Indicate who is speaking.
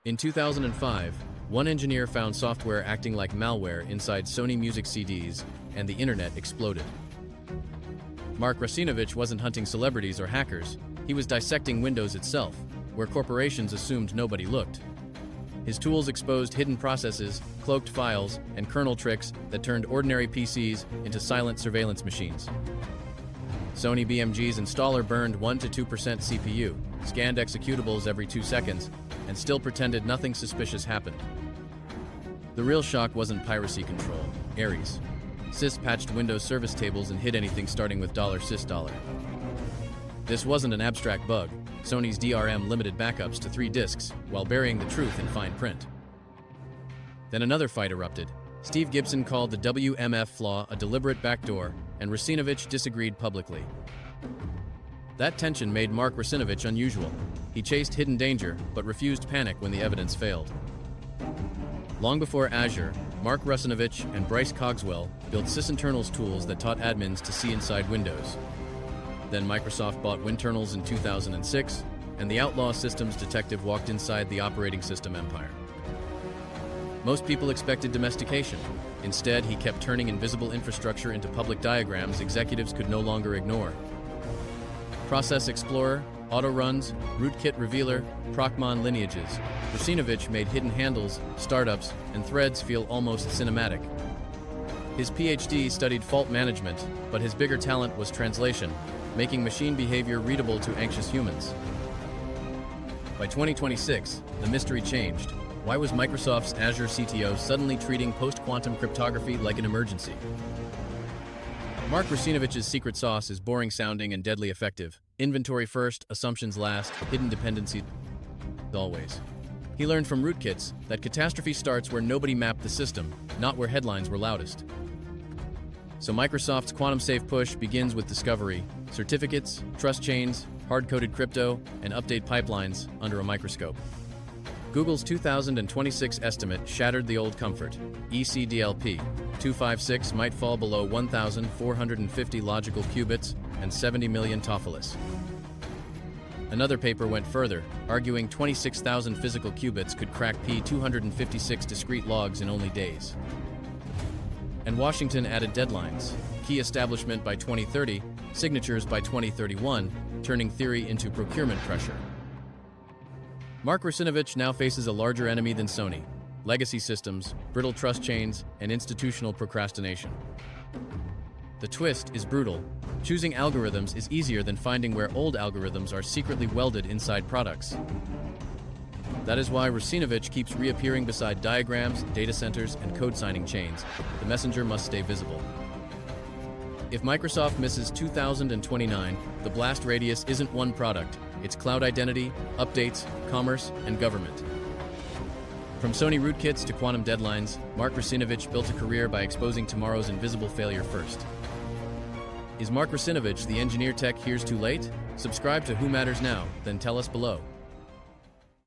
Speaker 1: In 2005, one engineer found software acting like malware inside Sony music CDs, and the internet exploded. Mark Russinovich wasn't hunting celebrities or hackers, he was dissecting Windows itself, where corporations assumed nobody looked. His tools exposed hidden processes, cloaked files, and kernel tricks that turned ordinary PCs into silent surveillance machines. Sony BMG's installer burned 1% to 2% CPU, scanned executables every 2 seconds, and still pretended nothing suspicious happened. The real shock wasn't piracy control, Ares. Sys patched Windows service tables and hid anything starting with $sys. This wasn't an abstract bug. Sony's DRM limited backups to 3 disks, while burying the truth in fine print. Then another fight erupted. Steve Gibson called the WMF flaw a deliberate backdoor, and Russinovich disagreed publicly. That tension made Mark Russinovich unusual. He chased hidden danger, but refused panic when the evidence failed. Long before Azure, Mark Russinovich and Bryce Cogswell built Sysinternals tools that taught admins to see inside Windows. Then Microsoft bought Winternals in 2006, and the outlaw systems detective walked inside the operating system empire. Most people expected domestication. Instead, he kept turning invisible infrastructure into public diagrams executives could no longer ignore. Process Explorer, auto-runs, rootkit revealer, procmon lineages. Russinovich made hidden handles, startups, and threads feel almost cinematic. His PhD studied fault management, but his bigger talent was translation, making machine behavior readable to anxious humans. By 2026, the mystery changed. Why was Microsoft's Azure CTO suddenly treating post-quantum cryptography like an emergency? Mark Russinovich's secret sauce is boring-sounding and deadly effective. Inventory first, assumptions last, hidden dependencies always. He learned from Rootkits that catastrophe starts where nobody mapped the system, not where headlines were loudest. So Microsoft's quantum-safe push begins with discovery, certificates, trust chains, hard-coded crypto, and update pipelines under a microscope. Google's 2026 estimate shattered the old comfort. ECDLP 256 might fall below 1,450 logical qubits and 70 million tofelis. Another paper went further, arguing 26,000 physical qubits could crack P256 discrete logs in only days. And Washington added deadlines: key establishment by 2030, signatures by 2031, turning theory into procurement pressure. Mark Russinovich now faces a larger enemy than Sony: legacy systems, brittle trust chains, and institutional procrastination. The twist is brutal. Choosing algorithms is easier than finding where old algorithms are secretly welded inside products. That is why Russinovich keeps reappearing beside diagrams, data centers, and code signing chains. The messenger must stay visible. If Microsoft misses 2029, the blast radius isn't one product. It's cloud identity, updates, commerce, and government. From Sony rootkits to quantum deadlines, Mark Russinovich built a career by exposing tomorrow's invisible failure first. Is Mark Russinovich the engineer tech hears too late? Subscribe to Who Matters Now, then tell us below.